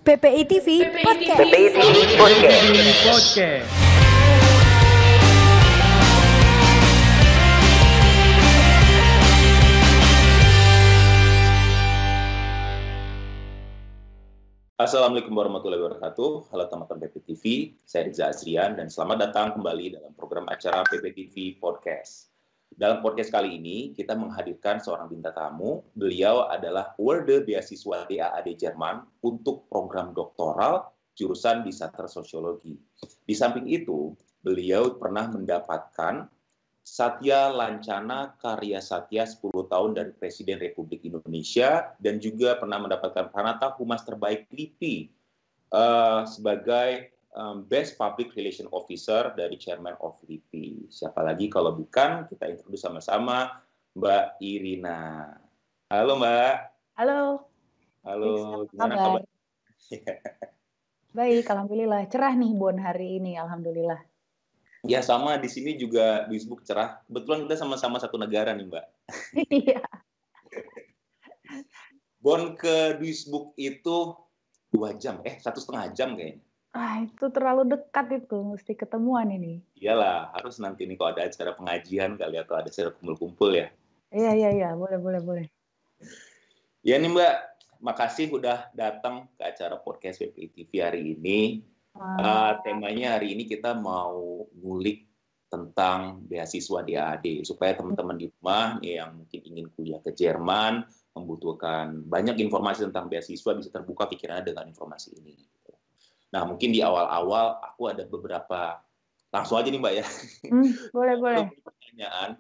PPI TV Podcast. PPI TV Podcast. Assalamualaikum warahmatullahi wabarakatuh. Halo teman-teman PPI TV, saya Riza Azrian dan selamat datang kembali dalam program acara PPI TV Podcast. Dalam podcast kali ini, kita menghadirkan seorang bintang tamu. Beliau adalah awardee beasiswa DAAD Jerman untuk program doktoral jurusan Disaster Sosiologi. Di samping itu, beliau pernah mendapatkan Satya Lancana Karya Satya 10 tahun dari Presiden Republik Indonesia dan juga pernah mendapatkan Pranata Humas Terbaik LIPI sebagai Best Public Relation Officer dari Chairman of LIPI. Siapa lagi kalau bukan, kita introduce sama-sama Mbak Irina. Halo Mbak. Halo. Halo, gimana kabar? Baik, alhamdulillah. Cerah nih Bon hari ini, alhamdulillah. Ya sama, di sini juga Duisburg cerah. Kebetulan kita sama-sama satu negara nih Mbak. Iya. Bon ke Duisburg itu 2 jam, 1,5 jam kayaknya. Itu terlalu dekat itu, mesti ketemuan ini. Iyalah, harus nanti nih kalau ada acara pengajian kali atau ada acara kumpul-kumpul ya. Iya, boleh. Ya nih Mbak, makasih udah datang ke acara podcast PPI TV hari ini. Temanya hari ini kita mau ngulik tentang beasiswa DAAD supaya teman-teman di rumah yang mungkin ingin kuliah ke Jerman membutuhkan banyak informasi tentang beasiswa bisa terbuka pikirannya dengan informasi ini. Nah, mungkin di awal-awal aku ada beberapa, langsung aja nih Mbak ya. Boleh. Pertanyaan,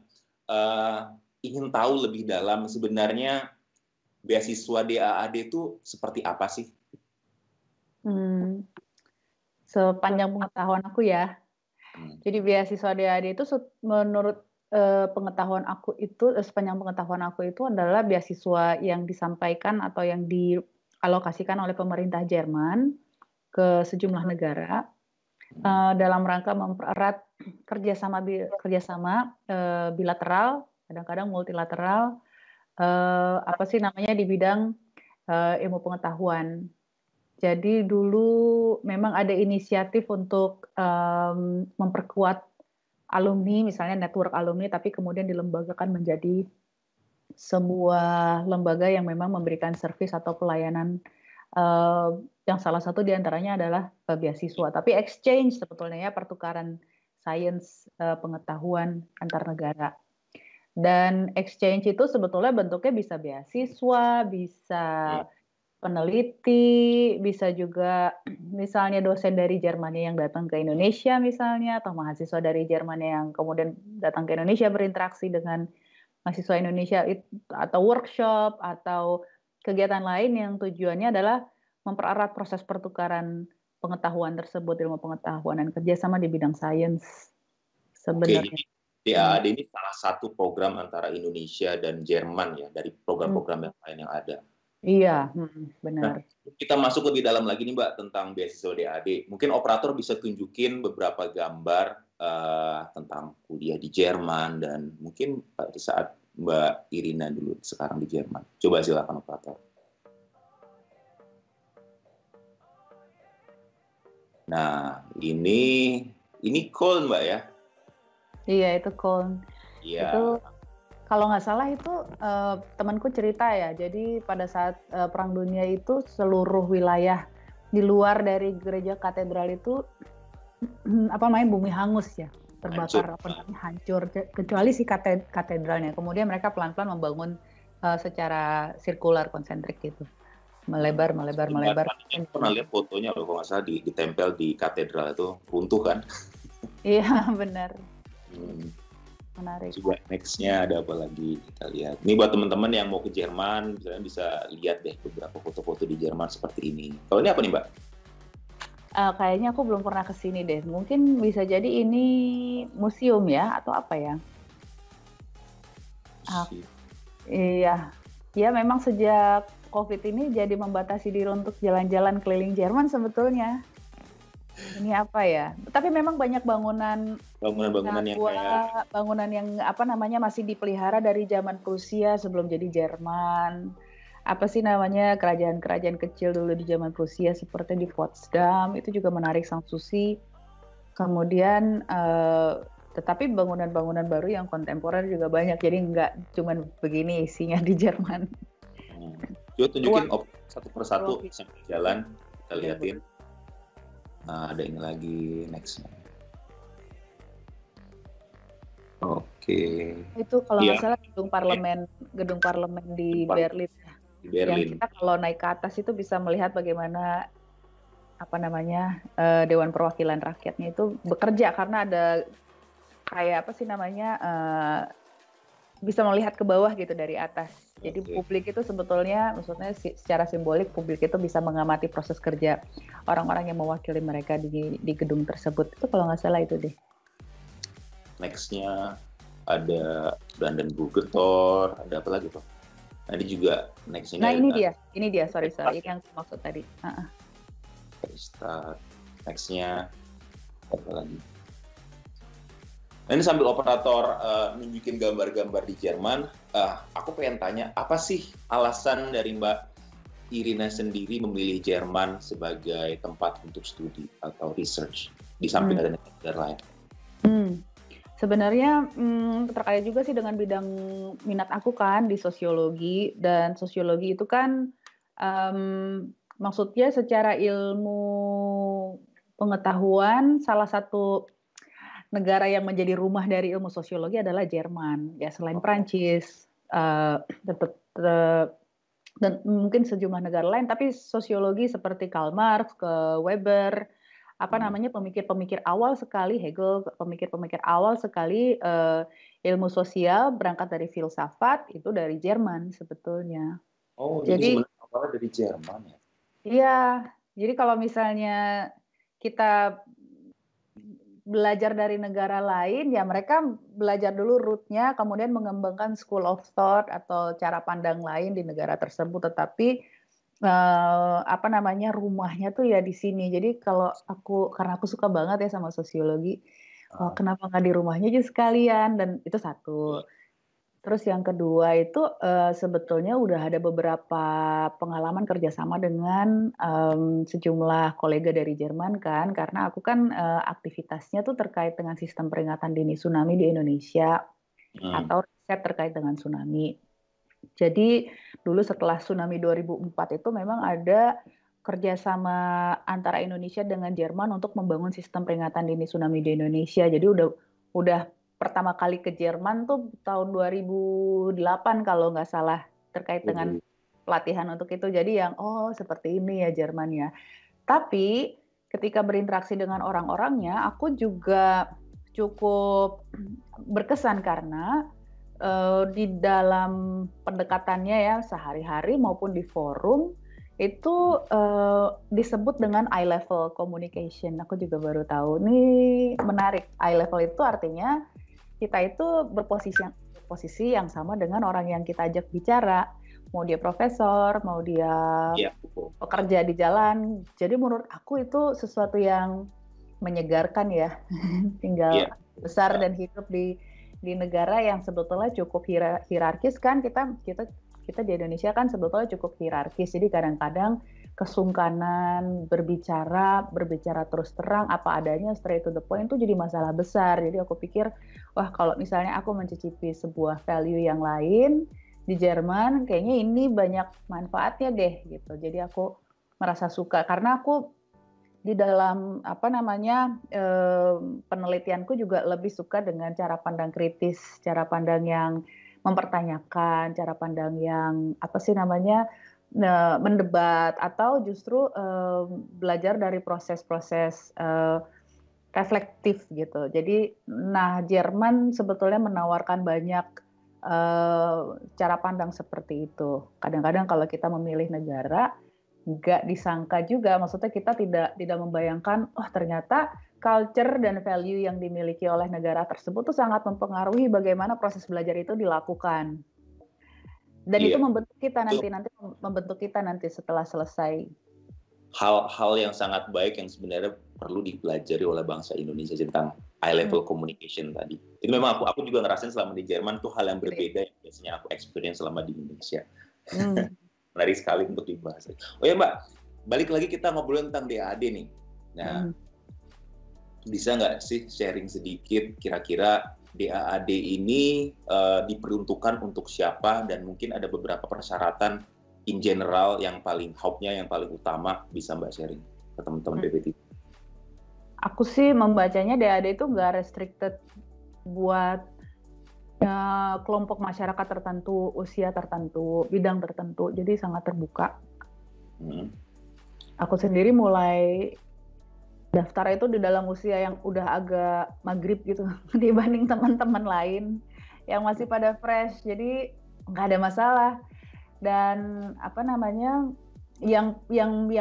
ingin tahu lebih dalam sebenarnya beasiswa DAAD itu seperti apa sih? Sepanjang pengetahuan aku ya. Jadi beasiswa DAAD itu menurut pengetahuan aku itu, sepanjang pengetahuan aku itu adalah beasiswa yang disampaikan atau yang dialokasikan oleh pemerintah Jerman ke sejumlah negara dalam rangka mempererat kerjasama bilateral, kadang-kadang multilateral, di bidang ilmu pengetahuan. Jadi dulu memang ada inisiatif untuk memperkuat alumni, misalnya network alumni, tapi kemudian dilembagakan menjadi sebuah lembaga yang memang memberikan servis atau pelayanan yang salah satu diantaranya adalah beasiswa. Tapi exchange sebetulnya ya, pertukaran sains pengetahuan antar negara. Dan exchange itu sebetulnya bentuknya bisa beasiswa, bisa peneliti, bisa juga misalnya dosen dari Jerman yang datang ke Indonesia misalnya, atau mahasiswa dari Jerman yang kemudian datang ke Indonesia berinteraksi dengan mahasiswa Indonesia, atau workshop, atau kegiatan lain yang tujuannya adalah mempererat proses pertukaran pengetahuan tersebut, ilmu pengetahuan dan kerjasama di bidang sains sebenarnya. DAAD ini salah satu program antara Indonesia dan Jerman ya, dari program-program yang lain yang ada. Iya, benar. Nah, kita masuk lebih dalam lagi nih Mbak tentang beasiswa DAAD. Mungkin operator bisa tunjukin beberapa gambar tentang kuliah di Jerman dan mungkin pada saat Mbak Irina dulu sekarang di Jerman. Coba silakan operator. Nah, ini Köln Mbak ya? Iya, itu Köln. Iya. Itu kalau nggak salah itu temanku cerita ya. Jadi pada saat Perang Dunia itu seluruh wilayah di luar dari gereja katedral itu bumi hangus ya, terbakar, hancur, kecuali si katedralnya. Kemudian mereka pelan-pelan membangun secara sirkular konsentrik gitu. Melebar. Aku pernah lihat fotonya loh, kalau nggak salah ditempel di katedral itu runtuh kan? Iya, benar. Menarik. Juga next-nya ada apa lagi kita lihat. Ini buat teman-teman yang mau ke Jerman, misalnya bisa lihat deh beberapa foto-foto di Jerman seperti ini. Kalau ini apa nih Mbak? Kayaknya aku belum pernah ke sini deh. Mungkin bisa jadi ini museum ya, atau apa ya? Iya. Ya memang sejak COVID ini jadi membatasi diri untuk jalan-jalan keliling Jerman sebetulnya. Ini apa ya? Tapi memang banyak bangunan yang masih dipelihara dari zaman Prusia sebelum jadi Jerman. apa sih namanya kerajaan-kerajaan kecil dulu di zaman Prusia seperti di Potsdam itu juga menarik Sanssouci. Kemudian tetapi bangunan-bangunan baru yang kontemporer juga banyak, jadi nggak cuma begini isinya di Jerman. Coba tunjukin satu persatu sambil jalan kita liatin. Nah, ada ini lagi next. Oke. Itu kalau nggak salah gedung parlemen di Berlin. Di Berlin. Yang kita kalau naik ke atas itu bisa melihat bagaimana Dewan Perwakilan Rakyatnya itu bekerja karena ada kayak apa sih namanya bisa melihat ke bawah gitu dari atas. Jadi publik itu sebetulnya maksudnya secara simbolik publik itu bisa mengamati proses kerja orang-orang yang mewakili mereka di gedung tersebut. Itu kalau nggak salah itu deh. Next-nya ada Brandenburger Tor, ada apa lagi Pak? Tadi juga next-nya. Nah ini dia, sorry, ini yang aku maksud tadi. Start. Next-nya apa lagi? Nah, ini sambil operator nunjukin gambar-gambar di Jerman, aku pengen tanya, apa sih alasan dari Mbak Irina sendiri memilih Jerman sebagai tempat untuk studi atau research di samping ada negara lain? Sebenarnya terkait juga sih dengan bidang minat aku kan di sosiologi, dan sosiologi itu kan maksudnya secara ilmu pengetahuan salah satu negara yang menjadi rumah dari ilmu sosiologi adalah Jerman, ya selain Prancis dan mungkin sejumlah negara lain, tapi sosiologi seperti Karl Marx, Weber, pemikir-pemikir awal sekali, Hegel, pemikir-pemikir awal sekali ilmu sosial berangkat dari filsafat itu dari Jerman sebetulnya. Oh, jadi sebenarnya awalnya dari Jerman ya? Iya, jadi kalau misalnya kita belajar dari negara lain, ya mereka belajar dulu root-nya, kemudian mengembangkan school of thought atau cara pandang lain di negara tersebut, tetapi rumahnya tuh ya di sini. Jadi karena aku suka banget ya sama sosiologi, kenapa nggak di rumahnya aja sekalian, dan itu satu. Terus yang kedua itu sebetulnya udah ada beberapa pengalaman kerjasama dengan sejumlah kolega dari Jerman kan, karena aku kan aktivitasnya tuh terkait dengan sistem peringatan dini tsunami di Indonesia atau riset terkait dengan tsunami. Jadi dulu setelah tsunami 2004 itu memang ada kerjasama antara Indonesia dengan Jerman untuk membangun sistem peringatan dini tsunami di Indonesia. Jadi udah pertama kali ke Jerman tuh tahun 2008 kalau nggak salah, terkait dengan pelatihan untuk itu. Jadi yang seperti ini ya Jerman ya. Tapi ketika berinteraksi dengan orang-orangnya, aku juga cukup berkesan karena di dalam pendekatannya ya sehari-hari maupun di forum itu disebut dengan eye level communication. Aku juga baru tahu, nih menarik. Eye level itu artinya kita itu berposisi yang sama dengan orang yang kita ajak bicara, mau dia profesor, mau dia pekerja di jalan. Jadi menurut aku itu sesuatu yang menyegarkan ya, tinggal besar dan hidup di negara yang sebetulnya cukup hierarkis kan. Kita di Indonesia kan sebetulnya cukup hierarkis, jadi kadang-kadang kesungkanan berbicara terus terang apa adanya, straight to the point itu jadi masalah besar. Jadi aku pikir, wah kalau misalnya aku mencicipi sebuah value yang lain di Jerman, kayaknya ini banyak manfaatnya deh gitu. Jadi aku merasa suka karena aku di dalam penelitianku juga lebih suka dengan cara pandang kritis, cara pandang yang mempertanyakan, cara pandang yang mendebat, atau justru belajar dari proses-proses reflektif gitu. Jadi, Jerman sebetulnya menawarkan banyak cara pandang seperti itu. Kadang-kadang kalau kita memilih negara, nggak disangka juga, maksudnya kita tidak membayangkan, ternyata culture dan value yang dimiliki oleh negara tersebut tuh sangat mempengaruhi bagaimana proses belajar itu dilakukan. Dan itu membentuk kita nanti setelah selesai. Hal yang sangat baik yang sebenarnya perlu dipelajari oleh bangsa Indonesia tentang high level communication tadi. Itu memang aku juga ngerasain selama di Jerman tuh hal yang berbeda yang biasanya aku experience selama di Indonesia. menarik sekali untuk dibahas. Oh ya Mbak, balik lagi kita ngobrolin tentang DAAD nih. Nah, bisa nggak sih sharing sedikit kira-kira DAAD ini diperuntukkan untuk siapa dan mungkin ada beberapa persyaratan in general yang paling hot-nya, yang paling utama, bisa Mbak sharing ke teman-teman PPTV? Aku sih membacanya DAAD itu nggak restricted buat kelompok masyarakat tertentu, usia tertentu, bidang tertentu, jadi sangat terbuka. Aku sendiri mulai daftar itu di dalam usia yang udah agak maghrib gitu dibanding teman-teman lain yang masih pada fresh, jadi nggak ada masalah. Dan apa namanya, yang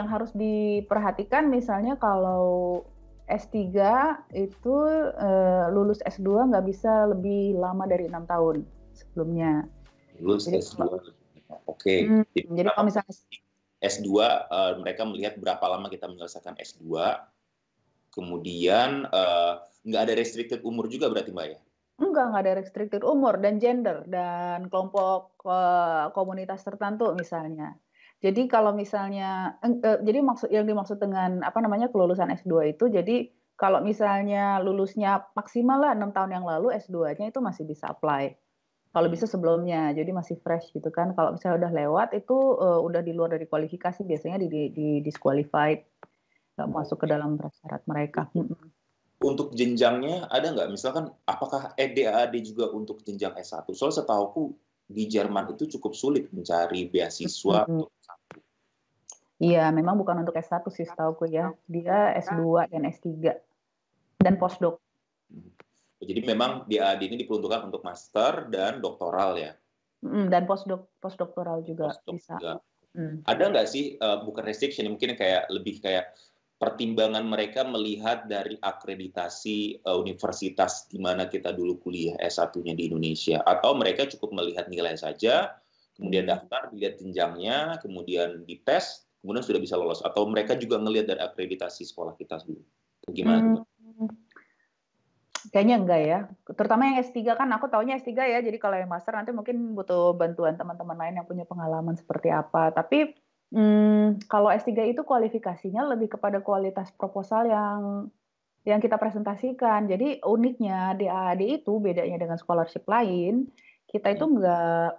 harus diperhatikan misalnya kalau S3 itu lulus S2 nggak bisa lebih lama dari 6 tahun sebelumnya. Lulus Jadi, S2, oke. Jadi kalau misalnya S2 mereka melihat berapa lama kita menyelesaikan S2, kemudian nggak ada restricted umur juga berarti Mbak ya? Nggak ada restricted umur dan gender dan kelompok komunitas tertentu misalnya. Jadi kalau misalnya, jadi yang dimaksud dengan apa namanya kelulusan S2 itu, jadi kalau misalnya lulusnya maksimal lah 6 tahun yang lalu, S2-nya itu masih bisa apply. Kalau bisa sebelumnya, jadi masih fresh gitu kan. Kalau misalnya udah lewat itu udah di luar dari kualifikasi, biasanya di disqualified, nggak masuk ke dalam syarat mereka. Untuk jenjangnya ada nggak? Misalkan apakah DAAD juga untuk jenjang S1? Soalnya setauku di Jerman itu cukup sulit mencari beasiswa untuk S1. Iya, memang bukan untuk S1 sih setauku ya. Dia S2 dan S3 dan postdoc. Jadi memang DAAD ini diperuntukkan untuk master dan doktoral ya? Dan postdoktoral juga bisa. Juga. Ada nggak sih, bukan restriction, mungkin kayak lebih kayak pertimbangan mereka melihat dari akreditasi universitas di mana kita dulu kuliah S1-nya di Indonesia, atau mereka cukup melihat nilai saja, kemudian daftar, dilihat jenjangnya, kemudian dites, kemudian sudah bisa lolos, atau mereka juga melihat dari akreditasi sekolah kita dulu? Gimana? Kayaknya enggak ya. Terutama yang S3 kan aku taunya S3 ya, jadi kalau yang master nanti mungkin butuh bantuan teman-teman lain yang punya pengalaman seperti apa. Tapi kalau S3 itu kualifikasinya lebih kepada kualitas proposal yang kita presentasikan. Jadi uniknya DAAD itu bedanya dengan scholarship lain, kita itu enggak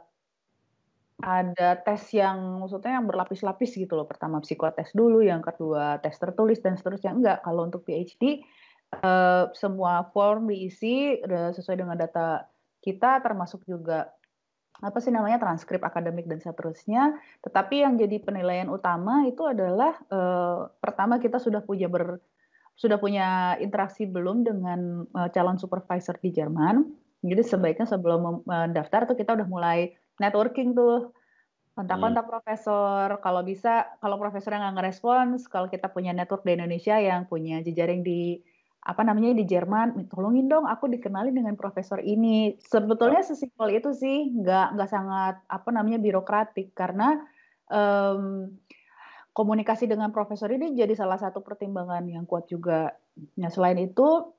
ada tes yang maksudnya yang berlapis-lapis gitu loh. Pertama psikotes dulu, yang kedua tes tertulis dan seterusnya. Enggak. Kalau untuk PhD semua form diisi sesuai dengan data kita, termasuk juga apa sih namanya transkrip akademik dan seterusnya. Tetapi yang jadi penilaian utama itu adalah pertama kita sudah punya interaksi belum dengan calon supervisor di Jerman. Jadi sebaiknya sebelum mendaftar tuh kita udah mulai networking tuh, kontak-kontak profesor. Kalau bisa, kalau profesornya nggak ngerespons, kalau kita punya network di Indonesia yang punya jejaring di di Jerman, tolongin dong aku dikenalin dengan profesor ini. Sebetulnya sesimpel itu sih, nggak sangat birokratik, karena komunikasi dengan profesor ini jadi salah satu pertimbangan yang kuat juga. Nah, selain itu,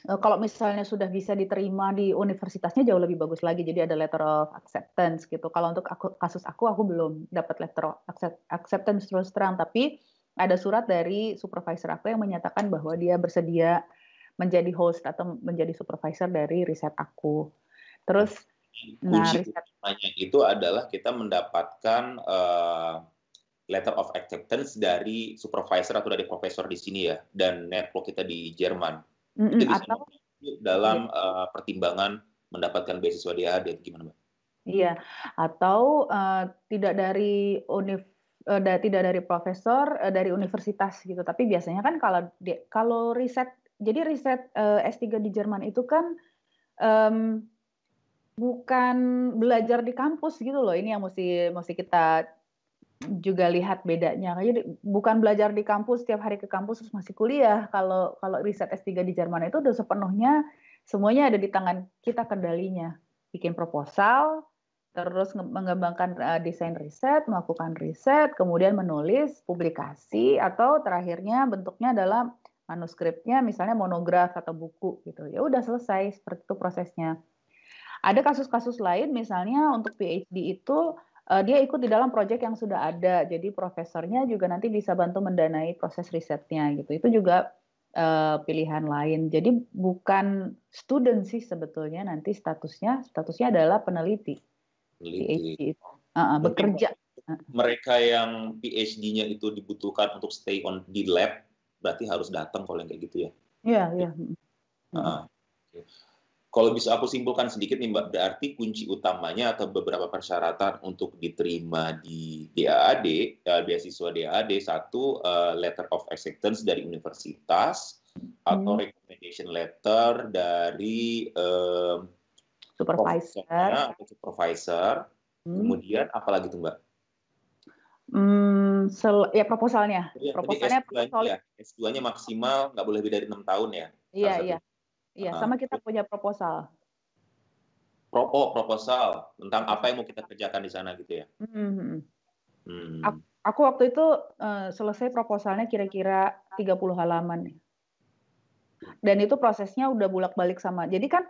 kalau misalnya sudah bisa diterima di universitasnya jauh lebih bagus lagi. Jadi ada letter of acceptance gitu. Kalau untuk kasus aku belum dapat letter of acceptance terus terang, tapi ada surat dari supervisor aku yang menyatakan bahwa dia bersedia menjadi host atau menjadi supervisor dari riset aku. Terus, riset itu adalah kita mendapatkan letter of acceptance dari supervisor atau dari profesor di sini ya, dan network kita di Jerman. Itu bisa dalam pertimbangan mendapatkan beasiswa DAAD, gimana Mbak? Iya, atau tidak dari profesor dari universitas gitu. Tapi biasanya kan kalau riset, jadi riset S3 di Jerman itu kan bukan belajar di kampus gitu loh. Ini yang mesti kita juga lihat bedanya. Jadi bukan belajar di kampus setiap hari ke kampus terus masih kuliah. Kalau riset S3 di Jerman itu udah sepenuhnya semuanya ada di tangan kita kendalinya. Bikin proposal, terus mengembangkan desain riset, melakukan riset, kemudian menulis, publikasi, atau terakhirnya bentuknya adalah manuskripnya, misalnya monograf atau buku gitu. Ya udah selesai, seperti itu prosesnya. Ada kasus-kasus lain, misalnya untuk PhD itu dia ikut di dalam proyek yang sudah ada. Jadi profesornya juga nanti bisa bantu mendanai proses risetnya gitu. Itu juga pilihan lain. Jadi bukan student sih sebetulnya, nanti statusnya adalah peneliti. PhD itu. Bekerja. Mereka yang PhD-nya itu dibutuhkan untuk stay on di lab, berarti harus datang kalau yang kayak gitu ya? Iya. Okay. Kalau bisa aku simpulkan sedikit nih Mbak, berarti kunci utamanya atau beberapa persyaratan untuk diterima di DAAD, beasiswa DAAD, satu, letter of acceptance dari universitas, atau recommendation letter dari supervisor. Kemudian apa lagi tuh Mbak? Ya proposalnya. Proposalnya S2-nya maksimal nggak boleh lebih dari 6 tahun ya? Iya, sama kita punya proposal. Proposal tentang apa yang mau kita kerjakan di sana gitu ya? Aku waktu itu selesai proposalnya kira-kira 30 halaman. Dan itu prosesnya udah bolak-balik sama. Jadi kan,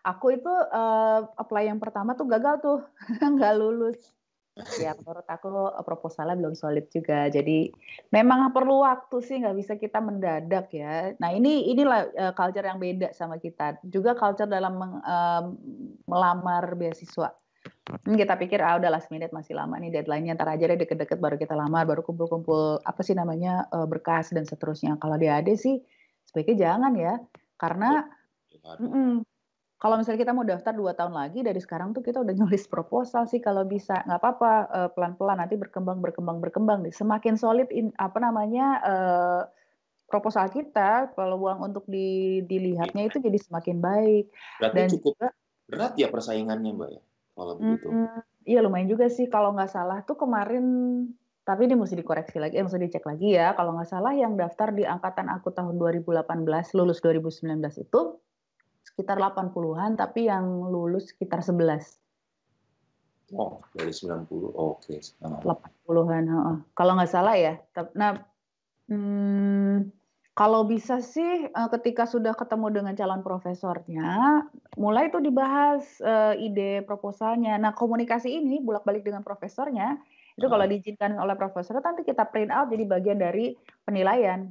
aku itu apply yang pertama tuh gagal tuh, nggak lulus. Ya menurut aku proposalnya belum solid juga. Jadi memang perlu waktu sih, nggak bisa kita mendadak ya. Nah inilah culture yang beda sama kita. Juga culture dalam melamar beasiswa. Kita pikir udah last minute masih lama nih deadline-nya, ntar aja deh deket-deket baru kita lamar, baru kumpul-kumpul berkas dan seterusnya. Kalau di AD sih sebaiknya jangan ya, karena kalau misalnya kita mau daftar 2 tahun lagi, dari sekarang tuh kita udah nulis proposal sih kalau bisa. Nggak apa-apa, pelan-pelan nanti berkembang. Semakin solid proposal kita, peluang untuk dilihatnya itu jadi semakin baik. Berarti dan cukup berat ya persaingannya Mbak ya, kalau begitu? Iya lumayan juga sih, kalau nggak salah tuh kemarin, tapi ini mesti dikoreksi lagi, mesti dicek lagi ya. Kalau nggak salah yang daftar di angkatan aku tahun 2018, lulus 2019 itu sekitar 80-an, tapi yang lulus sekitar 11. Oh, dari 90, oke. 80-an, kalau nggak salah ya. Nah, kalau bisa sih ketika sudah ketemu dengan calon profesornya, mulai itu dibahas ide proposalnya. Nah, komunikasi ini bolak-balik dengan profesornya, itu kalau diizinkan oleh profesor, nanti kita print out jadi bagian dari penilaian.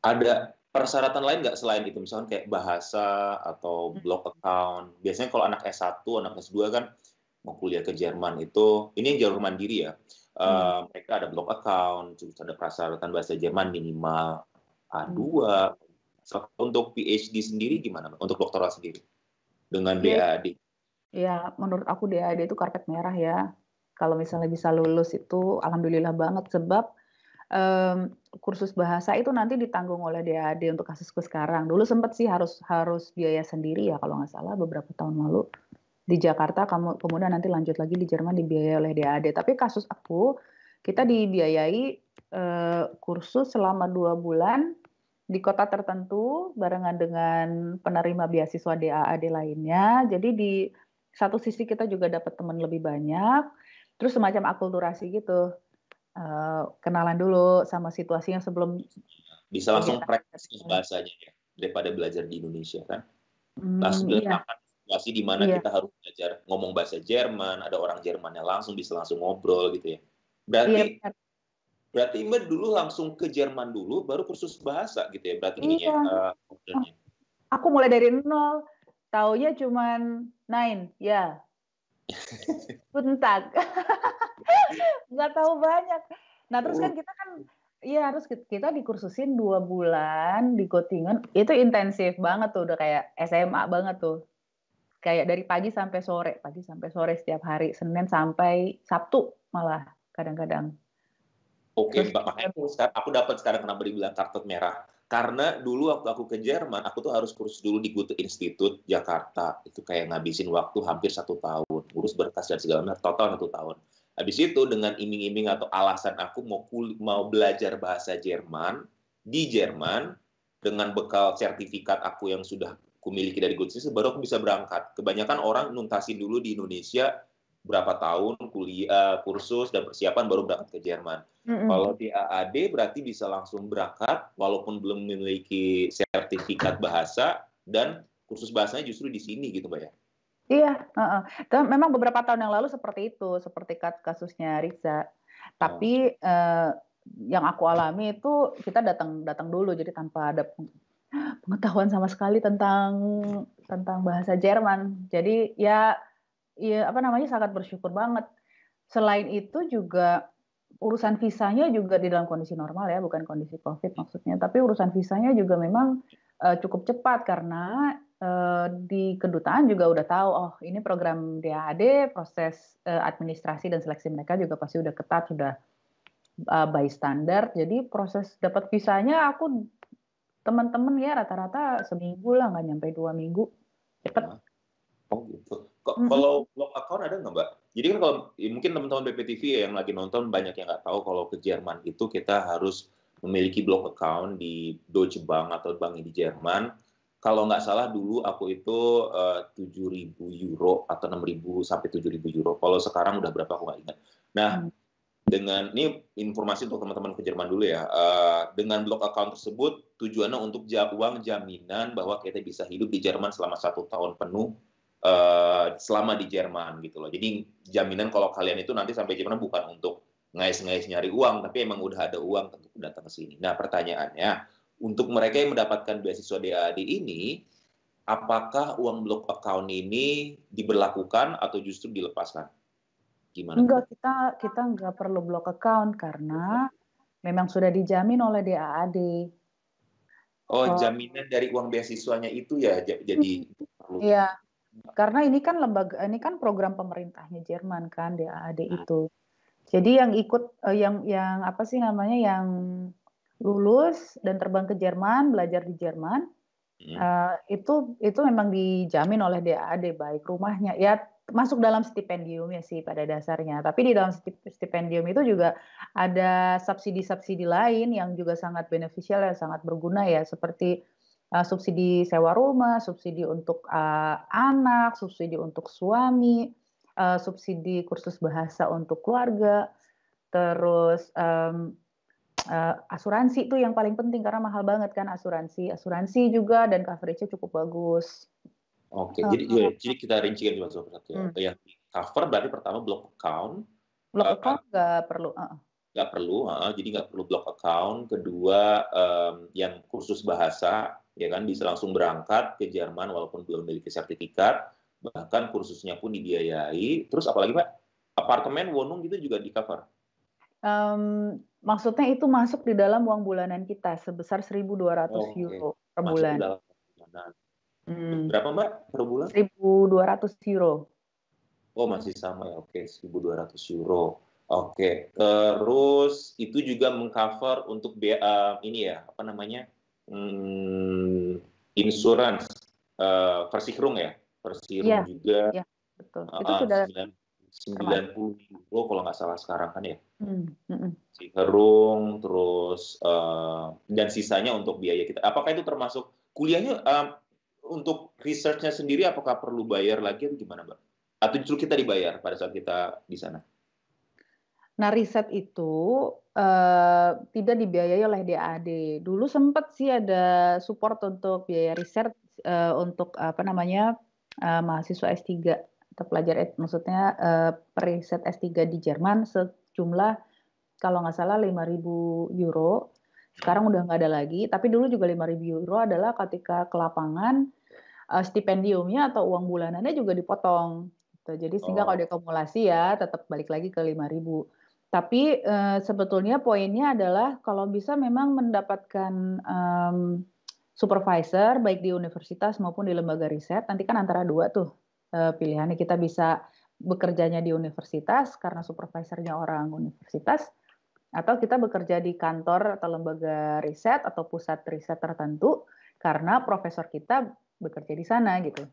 Ada persyaratan lain nggak selain itu? Misalnya kayak bahasa atau blog account. Biasanya kalau anak S1, anak S2 kan mau kuliah ke Jerman itu, ini yang jalur mandiri ya. Mereka ada blog account, terus ada persyaratan bahasa Jerman minimal A2. Untuk PhD sendiri gimana? Untuk doktoral sendiri? Dengan DAAD? Ya, menurut aku DAAD itu karpet merah ya. Kalau misalnya bisa lulus itu alhamdulillah banget, sebab kursus bahasa itu nanti ditanggung oleh DAAD untuk kasusku sekarang. Dulu sempat sih harus biaya sendiri ya kalau nggak salah beberapa tahun lalu di Jakarta, kemudian nanti lanjut lagi di Jerman dibiayai oleh DAAD. Tapi kasus aku, kita dibiayai kursus selama 2 bulan di kota tertentu barengan dengan penerima beasiswa DAAD lainnya. Jadi di satu sisi kita juga dapat teman lebih banyak, terus semacam akulturasi gitu. Kenalan dulu sama situasinya sebelum bisa langsung praktis bahasanya ya, daripada belajar di Indonesia kan. Langsung diletakkan situasi di mana kita harus belajar ngomong bahasa Jerman, ada orang Jermannya bisa langsung ngobrol gitu ya. Berarti Mbak dulu langsung ke Jerman dulu, baru kursus bahasa gitu ya, berarti ininya. Aku mulai dari nol, taunya cuman 9, ya. Bentar. Nggak tahu banyak. Nah terus kan kita dikursusin 2 bulan di Göttingen, itu intensif banget tuh, udah kayak SMA banget tuh, kayak dari pagi sampai sore setiap hari, Senin sampai Sabtu malah kadang-kadang. Oke, makanya aku dapat sekarang kenapa dibilang karpet merah, karena dulu waktu aku ke Jerman, aku tuh harus kursus dulu di Goethe Institut Jakarta, itu kayak ngabisin waktu hampir 1 tahun, ngurus berkas dan segala macam, total 1 tahun. Habis itu dengan iming-iming atau alasan aku mau belajar bahasa Jerman di Jerman dengan bekal sertifikat aku yang sudah kumiliki dari Goethe Institut, baru aku bisa berangkat. Kebanyakan orang nuntasin dulu di Indonesia berapa tahun kuliah, kursus dan persiapan baru berangkat ke Jerman. Kalau di AAD berarti bisa langsung berangkat walaupun belum memiliki sertifikat bahasa, dan kursus bahasanya justru di sini gitu Mbak ya. Iya, heeh. Memang beberapa tahun yang lalu seperti itu, seperti kasusnya Riza. Oh, Tapi yang aku alami itu kita datang datang dulu, jadi tanpa ada pengetahuan sama sekali tentang bahasa Jerman. Jadi ya, ya apa namanya sangat bersyukur banget. Selain itu juga urusan visanya juga di dalam kondisi normal ya, bukan kondisi COVID maksudnya. Tapi urusan visanya juga memang cukup cepat karena di kedutaan juga udah tahu, oh ini program DAAD, proses administrasi dan seleksi mereka juga pasti udah ketat, sudah by standar. Jadi proses dapat visanya aku teman-teman ya rata-rata seminggu lah, nggak nyampe 2 minggu. Cepet. nah. Oh gitu. Kok Mm-mm. kalau blog account ada nggak, Mbak? Jadi kan kalau ya mungkin teman-teman BPTV yang lagi nonton banyak yang nggak tahu kalau ke Jerman itu kita harus memiliki blog account di Deutsche Bank atau bank di Jerman. Kalau nggak salah dulu aku itu 7.000 euro atau 6.000 sampai 7.000 euro. Kalau sekarang udah berapa aku nggak ingat. Nah, Hmm. dengan ini informasi untuk teman-teman ke Jerman dulu ya. Dengan blog account tersebut tujuannya untuk uang jaminan bahwa kita bisa hidup di Jerman selama 1 tahun penuh selama di Jerman gitu loh. Jadi jaminan kalau kalian itu nanti sampai Jerman bukan untuk ngais-ngais nyari uang, tapi emang udah ada uang untuk datang ke sini. Nah pertanyaannya, untuk mereka yang mendapatkan beasiswa DAAD ini, apakah uang blog account ini diberlakukan atau justru dilepaskan? Gimana tuh, Enggak, Mbak? kita nggak perlu blok account karena memang sudah dijamin oleh DAAD. Oh, Oh, jaminan dari uang beasiswanya itu ya jadi perlu. iya, karena ini kan ini kan program pemerintahnya Jerman kan DAAD itu. Jadi yang ikut yang apa sih namanya yang lulus dan terbang ke Jerman, belajar di Jerman, Hmm. itu memang dijamin oleh DAAD baik rumahnya ya masuk dalam stipendiumnya sih pada dasarnya. Tapi di dalam stipendium itu juga ada subsidi-subsidi lain yang juga sangat beneficial ya, sangat berguna ya seperti subsidi sewa rumah, subsidi untuk anak, subsidi untuk suami, subsidi kursus bahasa untuk keluarga, terus asuransi itu yang paling penting karena mahal banget kan asuransi juga dan coveragenya cukup bagus. Oke, Uh, jadi kita rincikan cuma satu persatu ya. hmm. Yang di cover berarti pertama block account, Blok eh, account nggak perlu. nggak perlu, jadi nggak perlu block account. Kedua, yang kursus bahasa, ya kan bisa langsung berangkat ke Jerman walaupun belum memiliki sertifikat, bahkan kursusnya pun dibiayai. Terus apalagi Pak? Apartemen, Wonung gitu juga di cover. Maksudnya itu masuk di dalam uang bulanan kita sebesar 1.200 Oke, euro per masuk ke bulan. dalam perjalanan. Hmm, Berapa Mbak per bulan? 1.200 euro. Oh, masih sama ya. Oke, 1.200 euro. Oke, terus itu juga mengcover untuk ini ya, apa namanya? Hmm, insurance Versicherung ya. Iya, Versicherung juga iya, betul. Itu uh, sudah 9 termasuk. 90 euro kalau nggak salah sekarang kan ya. Hmm, hmm, hmm. Versicherung, terus dan sisanya untuk biaya kita. Apakah itu termasuk kuliahnya untuk research-nya sendiri apakah perlu bayar lagi atau gimana, Mbak? Atau justru kita dibayar pada saat kita di sana? Nah, riset itu tidak dibiayai oleh DAAD. Dulu sempat sih ada support untuk biaya riset untuk apa namanya mahasiswa S3 atau pelajar maksudnya periset S3 di Jerman sejumlah kalau nggak salah 5.000 euro. Sekarang udah nggak ada lagi. Tapi dulu juga 5.000 euro adalah ketika ke lapangan stipendiumnya atau uang bulanannya juga dipotong. Gitu. Jadi sehingga kalau Oh, diakumulasi ya tetap balik lagi ke 5.000. Tapi sebetulnya poinnya adalah kalau bisa memang mendapatkan supervisor baik di universitas maupun di lembaga riset. Nanti kan antara dua tuh pilihannya kita bisa bekerjanya di universitas karena supervisornya orang universitas atau kita bekerja di kantor atau lembaga riset atau pusat riset tertentu karena profesor kita bekerja di sana gitu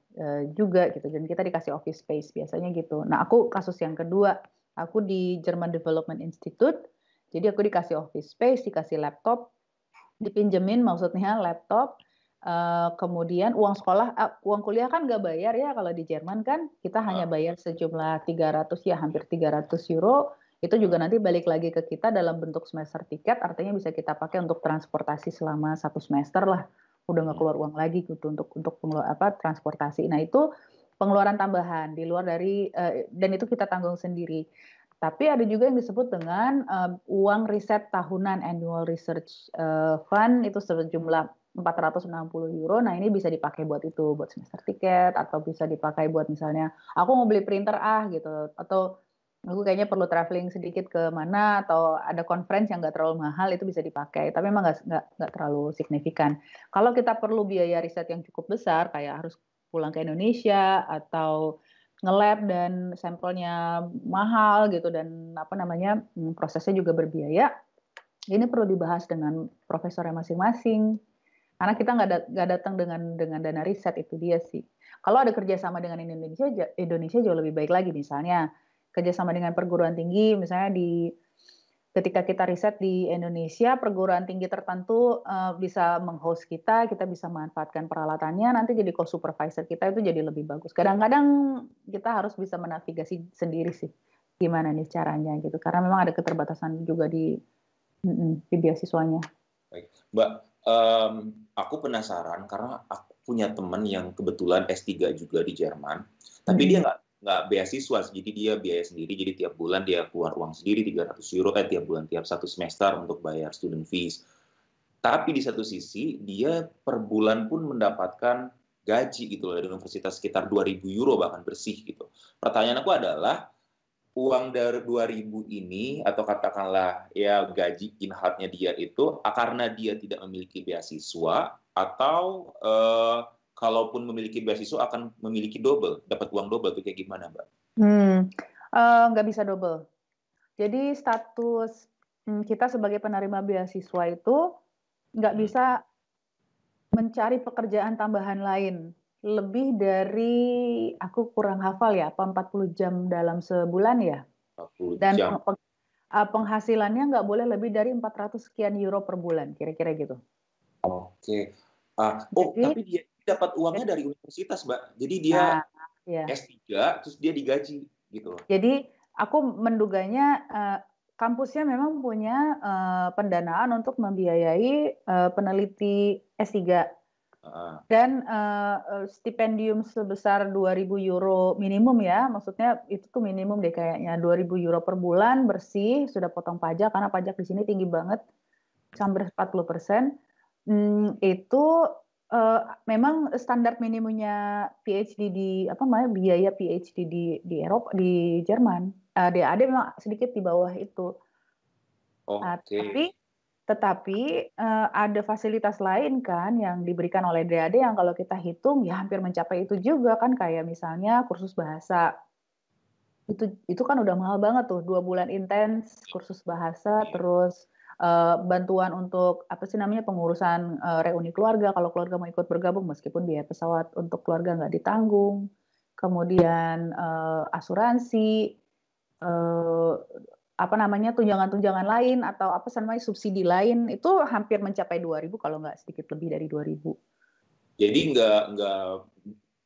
juga gitu dan kita dikasih office space biasanya gitu. Nah aku kasus yang kedua aku di German Development Institute jadi aku dikasih office space dikasih laptop dipinjemin maksudnya laptop kemudian uang sekolah uang kuliah kan nggak bayar ya kalau di Jerman kan kita hanya ah, bayar sejumlah 300 ya hampir 300 euro itu juga ah, nanti balik lagi ke kita dalam bentuk semester tiket artinya bisa kita pakai untuk transportasi selama 1 semester lah udah nggak mm, keluar uang lagi gitu untuk apa transportasi nah itu pengeluaran tambahan di luar dari dan itu kita tanggung sendiri. Tapi ada juga yang disebut dengan uang riset tahunan, annual research fund, itu sejumlah 460 euro. Nah, ini bisa dipakai buat itu, buat semester tiket, atau bisa dipakai buat misalnya aku mau beli printer gitu, atau aku kayaknya perlu traveling sedikit ke mana, atau ada conference yang nggak terlalu mahal, itu bisa dipakai. Tapi memang nggak terlalu signifikan. Kalau kita perlu biaya riset yang cukup besar, kayak harus pulang ke Indonesia atau nge-lab dan sampelnya mahal gitu dan apa namanya prosesnya juga berbiaya. Ini perlu dibahas dengan profesornya masing-masing. Karena kita nggak datang dengan dana riset, itu dia sih. Kalau ada kerjasama dengan Indonesia jauh lebih baik lagi. Misalnya kerjasama dengan perguruan tinggi, misalnya ketika kita riset di Indonesia, perguruan tinggi tertentu bisa meng-host kita bisa manfaatkan peralatannya, nanti jadi co-supervisor kita itu jadi lebih bagus. Kadang-kadang kita harus bisa menavigasi sendiri sih, gimana nih caranya gitu. Karena memang ada keterbatasan juga di beasiswanya. Baik. Mbak, aku penasaran karena aku punya teman yang kebetulan S3 juga di Jerman, tapi dia nggak beasiswa, jadi dia biaya sendiri, jadi tiap bulan dia keluar uang sendiri 300 euro, tiap bulan, tiap satu semester untuk bayar student fees. Tapi di satu sisi, dia per bulan pun mendapatkan gaji gitu loh, dari universitas sekitar 2.000 euro bahkan bersih gitu. Pertanyaan aku adalah, uang dari 2.000 ini, atau katakanlah ya gaji in-house-nya dia itu, karena dia tidak memiliki beasiswa, atau kalaupun memiliki beasiswa akan memiliki double, dapat uang double, itu kayak gimana, Mbak? Nggak bisa double. Jadi status kita sebagai penerima beasiswa itu nggak bisa mencari pekerjaan tambahan lain. Lebih dari, aku kurang hafal ya, apa 40 jam dalam sebulan ya. 40 Dan jam. penghasilannya nggak boleh lebih dari 400 sekian euro per bulan, kira-kira gitu. Oke. Jadi, tapi dia dapat uangnya dari universitas, Mbak. Jadi dia ya. S3, terus dia digaji gitu. Jadi aku menduganya kampusnya memang punya pendanaan untuk membiayai peneliti S3. Dan stipendium sebesar 2.000 euro minimum ya, maksudnya itu tuh minimum deh kayaknya, 2.000 euro per bulan bersih, sudah potong pajak, karena pajak di sini tinggi banget, sampai 40%. Itu memang standar minimumnya PhD biaya PhD di Eropa, di Jerman. DAD memang sedikit di bawah itu. Tetapi ada fasilitas lain kan yang diberikan oleh DAD yang kalau kita hitung ya hampir mencapai itu juga kan, kayak misalnya kursus bahasa. Itu kan udah mahal banget tuh, 2 bulan intens kursus bahasa, terus bantuan untuk pengurusan reuni keluarga kalau keluarga mau ikut bergabung, meskipun biaya pesawat untuk keluarga nggak ditanggung. Kemudian asuransi, tunjangan-tunjangan lain atau subsidi lain itu hampir mencapai 2.000 kalau nggak sedikit lebih dari 2.000. Jadi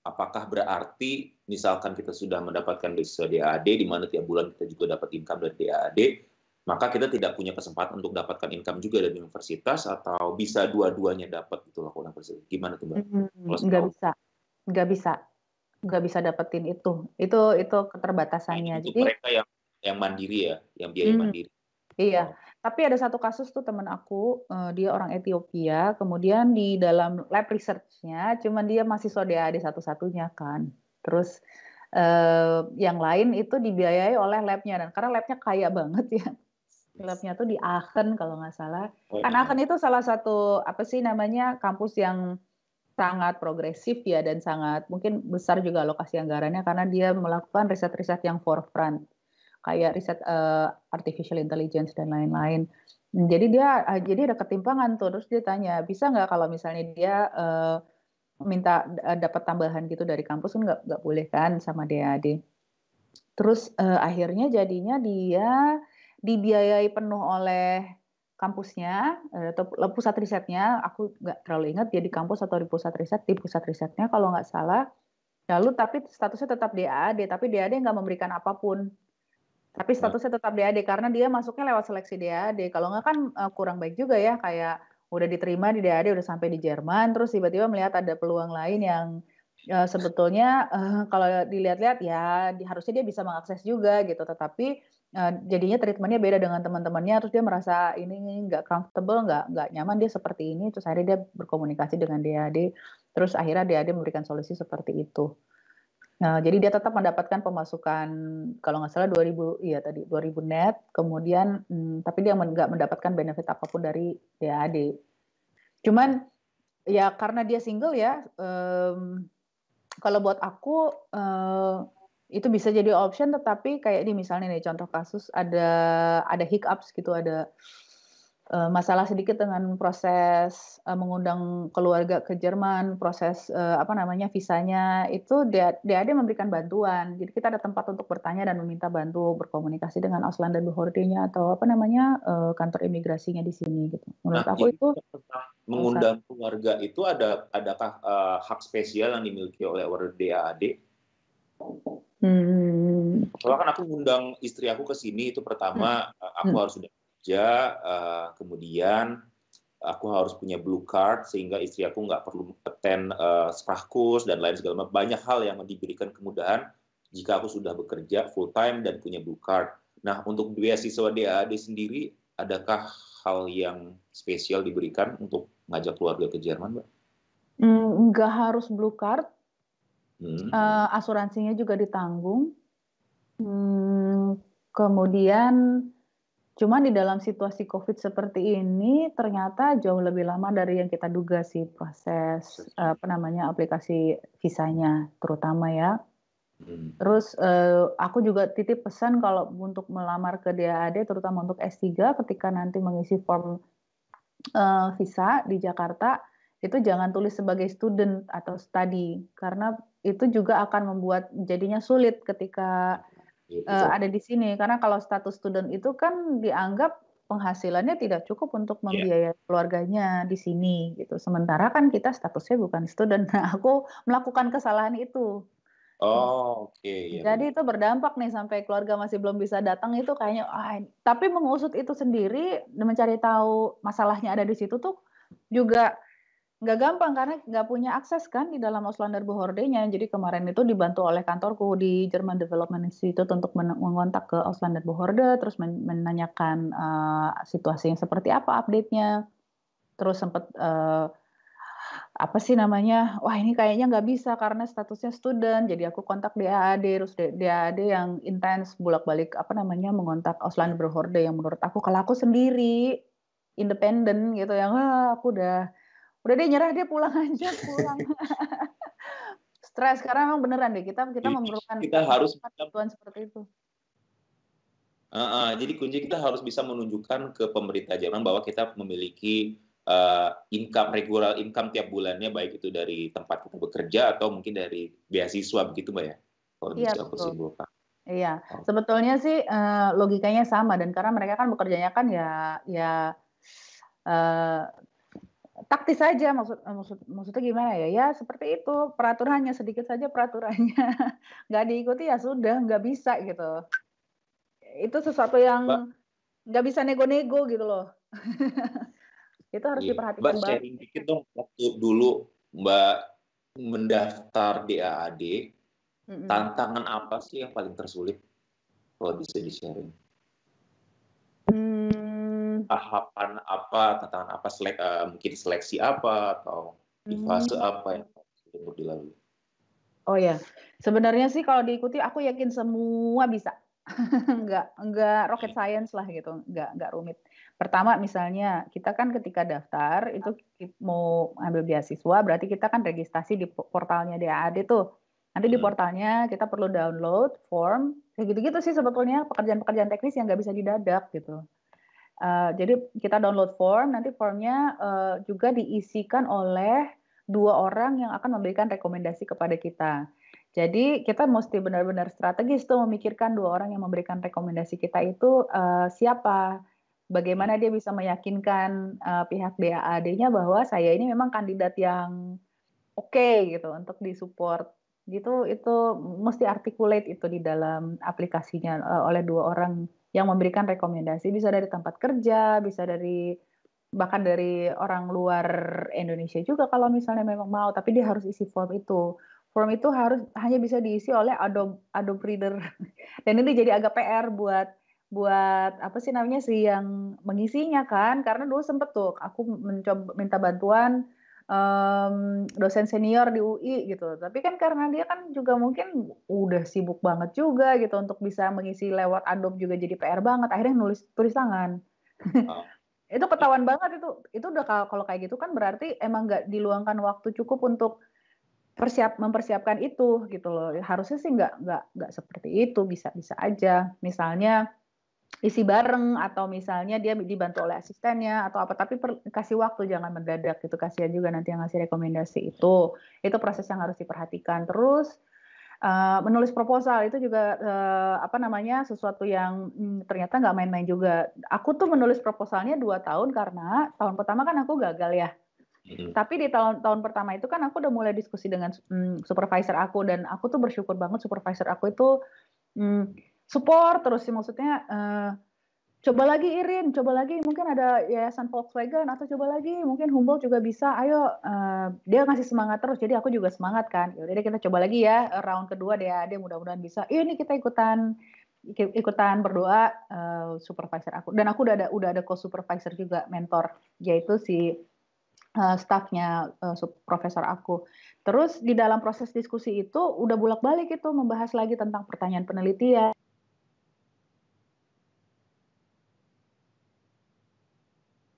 apakah berarti misalkan kita sudah mendapatkan beasiswa DAD di mana tiap bulan kita juga dapat income dari DAD, maka kita tidak punya kesempatan untuk dapatkan income juga dari universitas, atau bisa dua-duanya dapat gitu loh universitas? Gimana tuh, Mbak? Nggak bisa dapetin itu. Itu keterbatasannya. Untuk jadi mereka yang mandiri ya, yang biaya mandiri. Iya, tapi ada satu kasus tuh teman aku, dia orang Ethiopia, kemudian di dalam lab research-nya, cuman dia mahasiswa DAD satu-satunya kan. Terus yang lain itu dibiayai oleh lab-nya, dan karena lab-nya kaya banget ya. Lab-nya tuh di Aachen kalau nggak salah. Kan Aachen itu salah satu kampus yang sangat progresif ya, dan sangat mungkin besar juga alokasi anggarannya karena dia melakukan riset-riset yang forefront, kayak riset artificial intelligence dan lain-lain. Jadi ada ketimpangan tuh, terus dia tanya, bisa nggak kalau misalnya dia minta dapat tambahan gitu dari kampus, kan nggak boleh kan sama DAD. Terus akhirnya jadinya dia dibiayai penuh oleh kampusnya atau pusat risetnya. Aku nggak terlalu ingat dia di kampus atau di pusat risetnya kalau nggak salah. Lalu tapi statusnya tetap DAD, tapi DAD nggak memberikan apapun. Tapi statusnya tetap DAD karena dia masuknya lewat seleksi DAD. Kalau nggak kan kurang baik juga ya, kayak udah diterima di DAD, udah sampai di Jerman, terus tiba-tiba melihat ada peluang lain yang sebetulnya kalau dilihat-lihat ya harusnya dia bisa mengakses juga gitu, tetapi jadinya treatment-nya beda dengan teman-temannya, terus dia merasa ini nggak comfortable, nggak nyaman dia seperti ini, terus akhirnya dia berkomunikasi dengan DAD, terus akhirnya DAD memberikan solusi seperti itu. Jadi dia tetap mendapatkan pemasukan kalau nggak salah 2000 net, kemudian tapi dia nggak mendapatkan benefit apapun dari DAD. Cuman ya karena dia single ya, kalau buat aku itu bisa jadi option, tetapi kayak di misalnya nih contoh kasus ada hiccups gitu, ada masalah sedikit dengan proses mengundang keluarga ke Jerman, proses visanya itu DAD memberikan bantuan. Jadi kita ada tempat untuk bertanya dan meminta bantu berkomunikasi dengan Ausländerbehörde-nya atau kantor imigrasinya di sini gitu. Menurut aku itu mengundang keluarga itu adakah hak spesial yang dimiliki oleh DAD? Soalnya kan aku ngundang istri aku ke sini itu pertama aku harus sudah kerja, kemudian aku harus punya blue card sehingga istri aku nggak perlu attend sprachkurs dan lain segala macam. Banyak hal yang diberikan kemudahan jika aku sudah bekerja full time dan punya blue card. Nah, untuk beasiswa DAD sendiri, adakah hal yang spesial diberikan untuk ngajak keluarga ke Jerman, Mbak? Nggak harus blue card. Asuransinya juga ditanggung. Kemudian cuma di dalam situasi COVID seperti ini ternyata jauh lebih lama dari yang kita duga sih proses aplikasi visanya terutama ya. Terus aku juga titip pesan kalau untuk melamar ke DAD terutama untuk S3 ketika nanti mengisi form visa di Jakarta itu jangan tulis sebagai student atau study karena itu juga akan membuat jadinya sulit ketika ada di sini, karena kalau status student itu kan dianggap penghasilannya tidak cukup untuk membiayai keluarganya di sini gitu. Sementara kan kita statusnya bukan student. Nah, aku melakukan kesalahan itu. Oh, oke. Jadi itu berdampak nih sampai keluarga masih belum bisa datang itu kayaknya. Tapi mengusut itu sendiri, mencari tahu masalahnya ada di situ tuh juga nggak gampang karena nggak punya akses kan di dalam Ausländerbehörde-nya. Jadi kemarin itu dibantu oleh kantorku di German Development Institute untuk mengontak ke Ausländerbehörde, terus menanyakan situasinya seperti apa update-nya. Terus sempat wah ini kayaknya nggak bisa karena statusnya student. Jadi aku kontak DAD, terus DAD yang intens bolak-balik mengontak Ausländerbehörde yang menurut aku kalau aku sendiri independen gitu yang aku udah deh nyerah, dia pulang aja, pulang. Stres karena memang beneran deh kita memerlukan bantuan seperti itu. Jadi kunci kita harus bisa menunjukkan ke pemerintah Jerman bahwa kita memiliki regular income tiap bulannya, baik itu dari tempat kita bekerja atau mungkin dari beasiswa, begitu Mbak ya? Kalau Iya, bisa aku simpulkan. Iya, sebetulnya sih logikanya sama, dan karena mereka kan bekerjanya kan ya taktis saja, maksudnya gimana ya? Ya seperti itu, peraturannya sedikit saja peraturannya nggak diikuti ya sudah nggak bisa gitu. Itu sesuatu yang nggak bisa nego-nego gitu loh. Itu harus diperhatikan Mbak, sharing dikit dong, waktu dulu Mbak mendaftar DAAD, tantangan apa sih yang paling tersulit? Kalau bisa di-sharing. Tahapan apa, tantangan apa, mungkin seleksi apa, atau di fase apa yang perlu dilalui? Oh ya, sebenarnya sih kalau diikuti aku yakin semua bisa. Enggak rocket science lah gitu, enggak rumit. Pertama misalnya kita kan ketika daftar itu mau ambil beasiswa berarti kita kan registrasi di portalnya DAAD tuh. Nanti di portalnya kita perlu download form, kayak gitu-gitu sih sebetulnya pekerjaan-pekerjaan teknis yang nggak bisa didadak gitu. Jadi kita download form, nanti formnya juga diisikan oleh 2 orang yang akan memberikan rekomendasi kepada kita. Jadi kita mesti benar-benar strategis tuh memikirkan 2 orang yang memberikan rekomendasi kita itu siapa, bagaimana dia bisa meyakinkan pihak DAAD-nya bahwa saya ini memang kandidat yang oke gitu untuk disupport. Gitu, itu mesti articulate itu di dalam aplikasinya oleh 2 orang yang memberikan rekomendasi, bisa dari tempat kerja, bisa bahkan dari orang luar Indonesia juga kalau misalnya memang mau, tapi dia harus isi form itu. form itu hanya bisa diisi oleh Adobe Reader. Dan ini jadi agak PR buat apa sih namanya sih yang mengisinya kan, karena dulu sempet tuh aku mencoba minta bantuan dosen senior di UI gitu. Tapi kan karena dia kan juga mungkin udah sibuk banget juga gitu untuk bisa mengisi lewat Adobe juga jadi PR banget. Akhirnya nulis tulis tangan. Oh. Itu ketahuan banget itu. Itu udah kalau kayak gitu kan berarti emang nggak diluangkan waktu cukup untuk mempersiapkan itu gitu loh. Harusnya sih nggak seperti itu, bisa aja. Misalnya isi bareng atau misalnya dia dibantu oleh asistennya atau apa, tapi kasih waktu, jangan mendadak gitu, kasihan juga nanti yang ngasih rekomendasi itu proses yang harus diperhatikan. Terus menulis proposal itu juga apa namanya sesuatu yang ternyata nggak main-main juga. Aku tuh menulis proposalnya 2 tahun karena tahun pertama kan aku gagal ya. Tapi di tahun pertama itu kan aku udah mulai diskusi dengan supervisor aku, dan aku tuh bersyukur banget supervisor aku itu support terus sih, maksudnya coba lagi Irin, coba lagi mungkin ada yayasan Volkswagen, atau coba lagi mungkin Humboldt juga bisa, ayo, dia ngasih semangat terus, jadi aku juga semangat kan, yaudah kita coba lagi ya, round kedua DAAD mudah-mudahan bisa, ini kita ikutan berdoa, supervisor aku, dan aku udah ada co-supervisor juga, mentor, yaitu si staffnya profesor aku. Terus di dalam proses diskusi itu udah bolak-balik itu membahas lagi tentang pertanyaan penelitian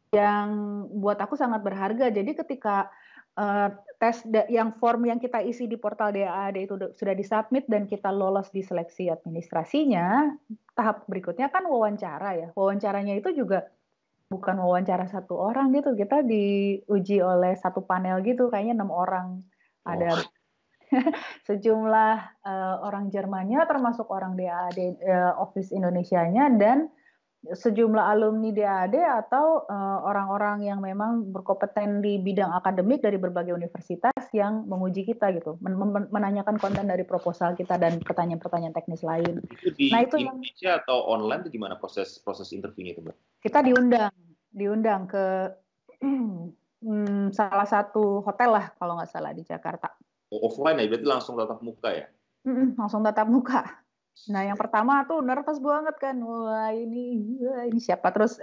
yang buat aku sangat berharga. Jadi ketika tes yang form yang kita isi di portal DAAD itu sudah disubmit dan kita lolos di seleksi administrasinya, tahap berikutnya kan wawancara ya. Wawancaranya itu juga bukan wawancara satu orang gitu, kita diuji oleh satu panel gitu, kayaknya 6 orang. Ada sejumlah orang Jermannya, termasuk orang DAAD Office Indonesianya, dan sejumlah alumni DAAD atau orang-orang yang memang berkompeten di bidang akademik dari berbagai universitas yang menguji kita gitu, menanyakan konten dari proposal kita dan pertanyaan-pertanyaan teknis lain. Itu di itu Indonesia atau online itu gimana proses interviewnya itu, Mbak? Kita diundang ke salah satu hotel lah kalau nggak salah di Jakarta. Offline ya, berarti langsung tatap muka ya? Langsung tatap muka. Nah, yang pertama tuh nervous banget kan. Wah, ini siapa? Terus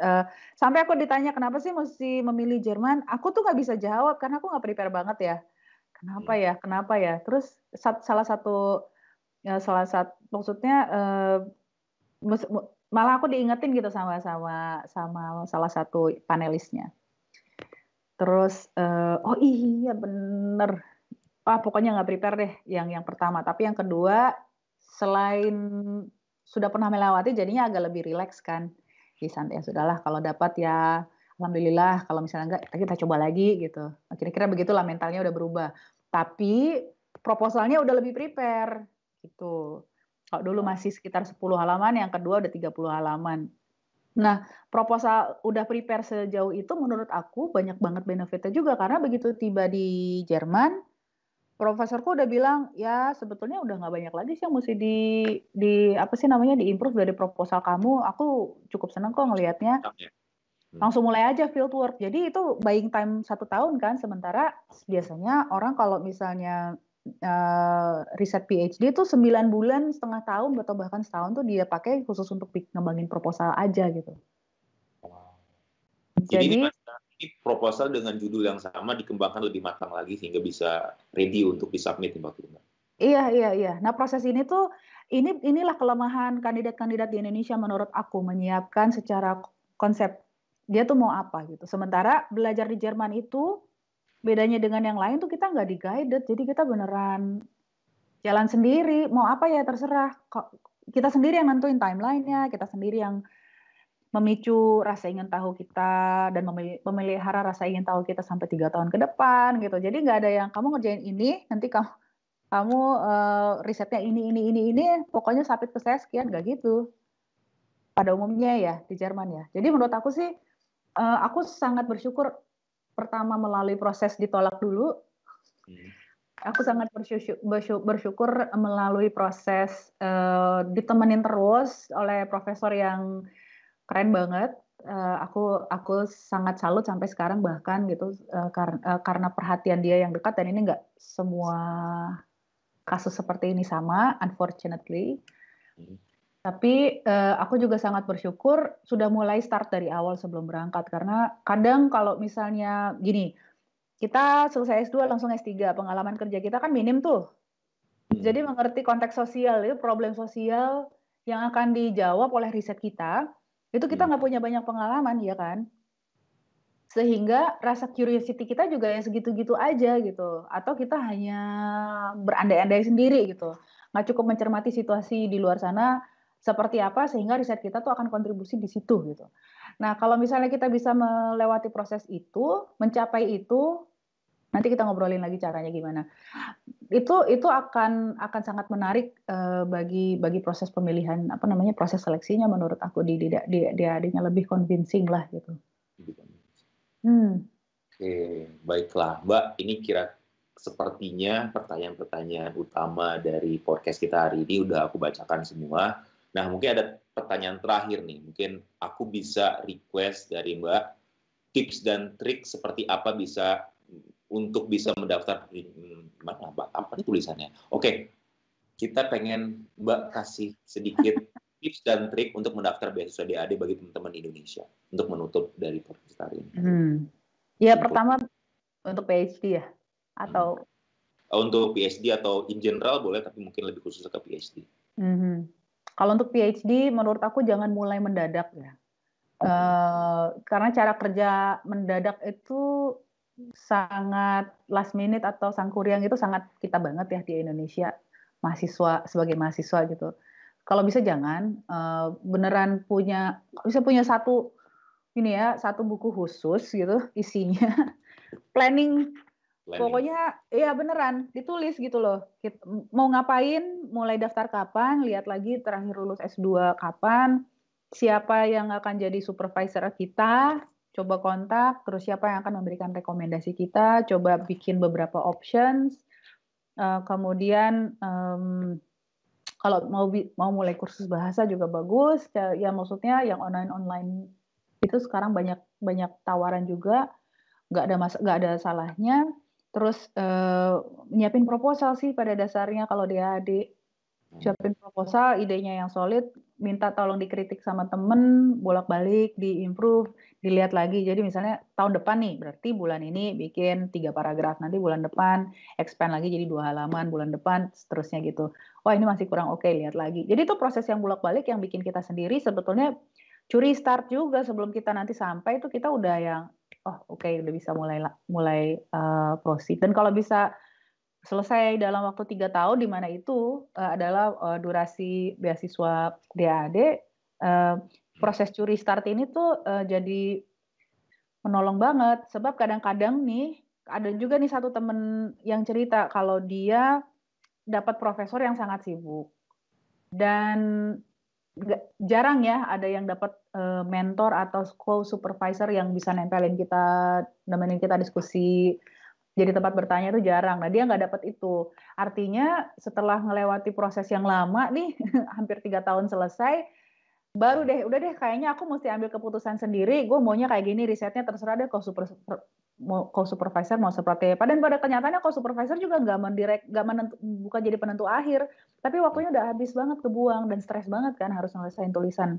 sampai aku ditanya kenapa sih mesti memilih Jerman? Aku tuh nggak bisa jawab karena aku nggak prepare banget ya. Kenapa ya? Terus salah satu maksudnya malah aku diingetin gitu sama salah satu panelisnya. Terus oh iya bener. Pokoknya nggak prepare deh yang pertama. Tapi yang kedua, selain sudah pernah melewati, jadinya agak lebih rileks kan. Jadi santai, ya sudahlah, kalau dapat ya alhamdulillah, kalau misalnya enggak kita coba lagi gitu. Kira-kira begitulah, mentalnya udah berubah. Tapi proposalnya udah lebih prepare gitu. Kalau dulu masih sekitar 10 halaman, yang kedua udah 30 halaman. Nah, proposal udah prepare sejauh itu menurut aku banyak banget benefitnya juga, karena begitu tiba di Jerman, profesorku udah bilang, ya sebetulnya udah nggak banyak lagi sih yang mesti apa sih namanya, diimprove dari proposal kamu. Aku cukup seneng kok ngelihatnya. Langsung mulai aja field work. Jadi itu buying time 1 tahun kan. Sementara biasanya orang kalau misalnya riset PhD itu 9 bulan, setengah tahun, atau bahkan setahun tuh dia pakai khusus untuk ngembangin proposal aja gitu. Jadi ini proposal dengan judul yang sama dikembangkan lebih matang lagi sehingga bisa ready untuk disubmit, Mbak. Iya. Nah, proses ini tuh inilah kelemahan kandidat-kandidat di Indonesia menurut aku, menyiapkan secara konsep dia tuh mau apa gitu. Sementara belajar di Jerman itu bedanya dengan yang lain tuh kita nggak di-guided, jadi kita beneran jalan sendiri, mau apa ya terserah. Kita sendiri yang nentuin timeline-nya, kita sendiri yang memicu rasa ingin tahu kita dan memelihara rasa ingin tahu kita sampai 3 tahun ke depan gitu. Jadi nggak ada yang kamu ngerjain ini, nanti kamu risetnya ini, pokoknya submit ke saya sekian, nggak gitu. Pada umumnya ya di Jerman ya. Jadi menurut aku sih, aku sangat bersyukur pertama melalui proses ditolak dulu. Aku sangat bersyukur melalui proses ditemenin terus oleh profesor yang keren banget. Aku sangat salut sampai sekarang bahkan gitu, karena perhatian dia yang dekat, dan ini nggak semua kasus seperti ini sama, unfortunately. Hmm. Tapi aku juga sangat bersyukur sudah mulai start dari awal sebelum berangkat. Karena kadang kalau misalnya gini, kita selesai S2 langsung S3, pengalaman kerja kita kan minim tuh. Jadi mengerti konteks sosial, itu problem sosial yang akan dijawab oleh riset kita, itu kita nggak punya banyak pengalaman, ya kan? Sehingga rasa curiosity kita juga yang segitu-gitu aja gitu. Atau kita hanya berandai-andai sendiri gitu. Nggak cukup mencermati situasi di luar sana seperti apa sehingga riset kita tuh akan kontribusi di situ gitu. Nah, kalau misalnya kita bisa melewati proses itu, mencapai itu, nanti kita ngobrolin lagi caranya gimana. Itu akan sangat menarik bagi proses pemilihan proses seleksinya menurut aku di adanya lebih convincing lah gitu. Oke, baiklah Mbak, ini sepertinya pertanyaan-pertanyaan utama dari podcast kita hari ini udah aku bacakan semua. Nah, mungkin ada pertanyaan terakhir nih, mungkin aku bisa request dari Mbak tips dan trik seperti apa untuk bisa mendaftar mana Mbak? Apa nih tulisannya? Oke, kita pengen Mbak kasih sedikit tips dan trik untuk mendaftar beasiswa DAD bagi teman-teman Indonesia untuk menutup dari podcast hari ini. Ya, pertama untuk PhD ya? Atau untuk PhD atau in general boleh, tapi mungkin lebih khusus ke PhD. Kalau untuk PhD, menurut aku jangan mulai mendadak ya. Karena cara kerja mendadak itu sangat last minute atau sangkuriang itu sangat kita banget ya di Indonesia, mahasiswa sebagai mahasiswa gitu. Kalau bisa jangan beneran bisa punya satu buku khusus gitu isinya planning. Pokoknya ya beneran ditulis gitu loh. Mau ngapain, mulai daftar kapan, lihat lagi terakhir lulus S2 kapan, siapa yang akan jadi supervisor kita, coba kontak, terus siapa yang akan memberikan rekomendasi kita, coba bikin beberapa options. Kemudian kalau mau mulai kursus bahasa juga bagus. Ya maksudnya yang online itu sekarang banyak tawaran juga, nggak ada salahnya. Terus nyiapin proposal sih pada dasarnya kalau dia siapin proposal, idenya yang solid, minta tolong dikritik sama temen, bolak-balik, diimprove, dilihat lagi. Jadi misalnya tahun depan nih, berarti bulan ini bikin 3 paragraf, nanti bulan depan expand lagi jadi 2 halaman, bulan depan seterusnya gitu. Wah ini masih kurang oke, lihat lagi. Jadi itu proses yang bolak-balik yang bikin kita sendiri sebetulnya curi start juga sebelum kita nanti sampai itu kita udah yang oke, udah bisa mulai proceed. Dan kalau bisa selesai dalam waktu 3 tahun, di mana itu adalah durasi beasiswa DAD, proses curi start ini tuh jadi menolong banget. Sebab kadang-kadang nih, ada juga nih satu temen yang cerita kalau dia dapat profesor yang sangat sibuk. Dan jarang ya ada yang dapat mentor atau co-supervisor yang bisa nemenin kita diskusi, jadi tempat bertanya itu jarang. Nah dia nggak dapat itu. Artinya setelah melewati proses yang lama nih, hampir 3 tahun selesai, baru udah deh kayaknya aku mesti ambil keputusan sendiri, gue maunya kayak gini, risetnya terserah deh co-supervisor mau seperti apa. Dan pada kenyataannya co-supervisor juga bukan jadi penentu akhir, tapi waktunya udah habis banget kebuang dan stres banget kan harus nyelesain tulisan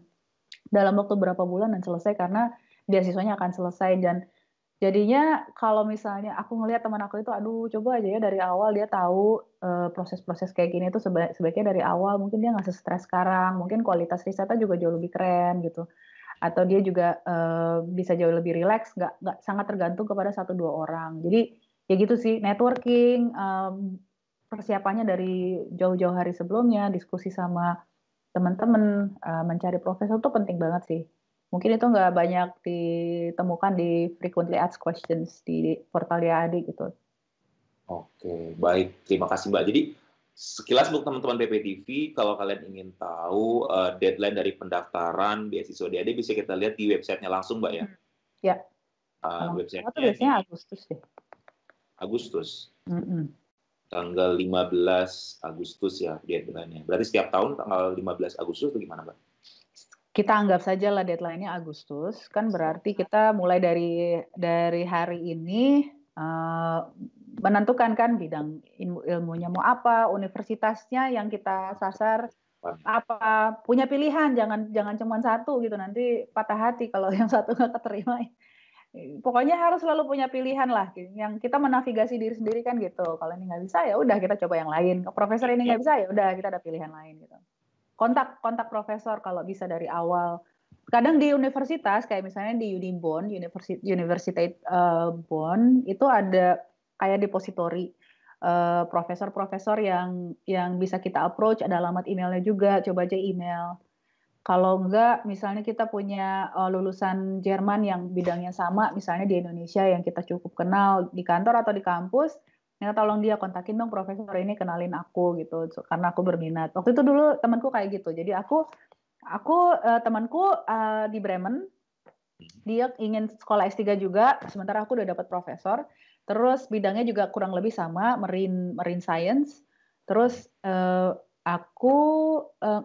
dalam waktu berapa bulan dan selesai karena beasiswanya akan selesai. Dan jadinya kalau misalnya aku ngelihat teman aku itu, aduh coba aja ya dari awal dia tahu proses-proses kayak gini itu sebaiknya dari awal, mungkin dia nggak stres sekarang, mungkin kualitas risetnya juga jauh lebih keren gitu, atau dia juga bisa jauh lebih rileks, nggak sangat tergantung kepada 1-2 orang. Jadi ya gitu sih, networking, persiapannya dari jauh-jauh hari sebelumnya, diskusi sama teman-teman, mencari profesor itu penting banget sih. Mungkin itu nggak banyak ditemukan di frequently asked questions di portal DAD gitu. Oke, baik. Terima kasih Mbak. Jadi sekilas untuk teman-teman PPTV, kalau kalian ingin tahu deadline dari pendaftaran beasiswa DAD bisa kita lihat di websitenya langsung Mbak ya? Ya. Websitenya itu biasanya Agustus deh. Agustus. Tanggal 15 Agustus ya deadline-nya. Berarti setiap tahun tanggal 15 Agustus itu gimana Mbak? Kita anggap saja lah deadline-nya Agustus, kan berarti kita mulai dari hari ini menentukan kan bidang ilmunya mau apa, universitasnya yang kita sasar apa, punya pilihan, jangan cuma satu gitu, nanti patah hati kalau yang satu nggak keterima. Pokoknya harus selalu punya pilihan lah, yang kita menavigasi diri sendiri kan gitu. Kalau ini nggak bisa ya udah kita coba yang lain. Profesor ini nggak bisa ya udah kita ada pilihan lain gitu. Kontak profesor kalau bisa dari awal. Kadang di universitas kayak misalnya di Unibon, Universitas Bonn itu ada kayak depository profesor-profesor yang bisa kita approach, ada alamat emailnya juga, coba aja email. Kalau enggak, misalnya kita punya lulusan Jerman yang bidangnya sama, misalnya di Indonesia yang kita cukup kenal di kantor atau di kampus, ya tolong dia kontakin dong profesor ini, kenalin aku gitu, karena aku berminat. Waktu itu dulu temanku kayak gitu. Jadi aku temanku di Bremen, dia ingin sekolah S3 juga, sementara aku udah dapat profesor. Terus bidangnya juga kurang lebih sama, marine science. Terus aku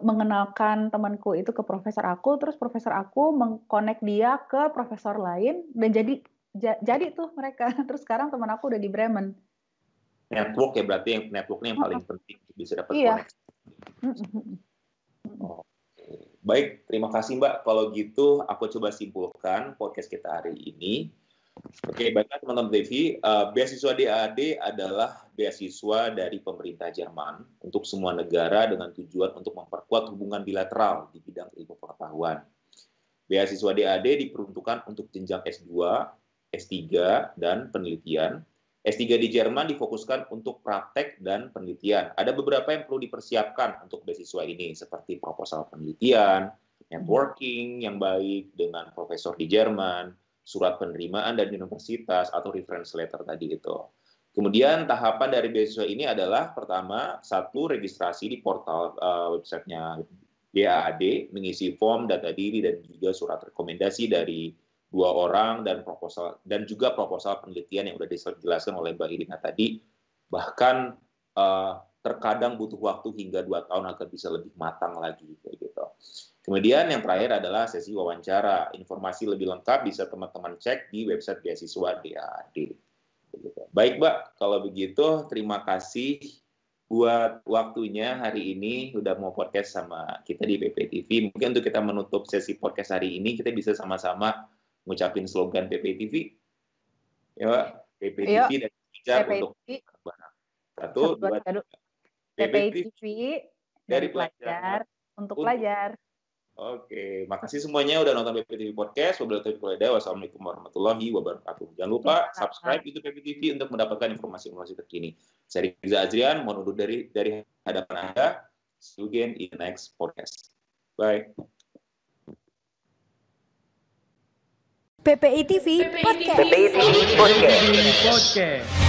mengenalkan temanku itu ke profesor aku, terus profesor aku mengkonek dia ke profesor lain, dan jadi tuh mereka. Terus sekarang teman aku udah di Bremen. Network ya, berarti networknya yang paling penting untuk bisa dapat koneksi. Baik, terima kasih Mbak. Kalau gitu, aku coba simpulkan podcast kita hari ini. Oke, baiklah teman-teman TV, beasiswa DAAD adalah beasiswa dari pemerintah Jerman untuk semua negara dengan tujuan untuk memperkuat hubungan bilateral di bidang ilmu pengetahuan. Beasiswa DAAD diperuntukkan untuk jenjang S2, S3, dan penelitian. S3 di Jerman difokuskan untuk praktek dan penelitian. Ada beberapa yang perlu dipersiapkan untuk beasiswa ini, seperti proposal penelitian, networking yang baik dengan profesor di Jerman, surat penerimaan dari universitas, atau reference letter tadi itu. Kemudian tahapan dari beasiswa ini adalah pertama, satu, registrasi di portal websitenya DAAD, mengisi form, data diri, dan juga surat rekomendasi dari 2 orang, dan juga proposal penelitian yang sudah dijelaskan oleh Mbak Irina tadi. Bahkan terkadang butuh waktu hingga 2 tahun agar bisa lebih matang lagi, kayak gitu. Kemudian yang terakhir adalah sesi wawancara. Informasi lebih lengkap bisa teman-teman cek di website beasiswa DAAD. Baik, Mbak. Kalau begitu, terima kasih buat waktunya hari ini. Udah mau podcast sama kita di PPTV. Mungkin untuk kita menutup sesi podcast hari ini, kita bisa sama-sama ngucapin slogan PPTV. Ya, Mbak. PPTV dan belajar untuk barang. 1, 2, 3. PPTV dari pelajar untuk pelajar. Oke, makasih semuanya udah nonton PPTV Podcast. Wassalamualaikum warahmatullahi wabarakatuh. Jangan lupa subscribe YouTube PPTV untuk mendapatkan informasi-informasi terkini. Saya Riza Azrian, mohon undur dari hadapan Anda. See you again in the next podcast. Bye. PPI TV Podcast. PPI TV Podcast.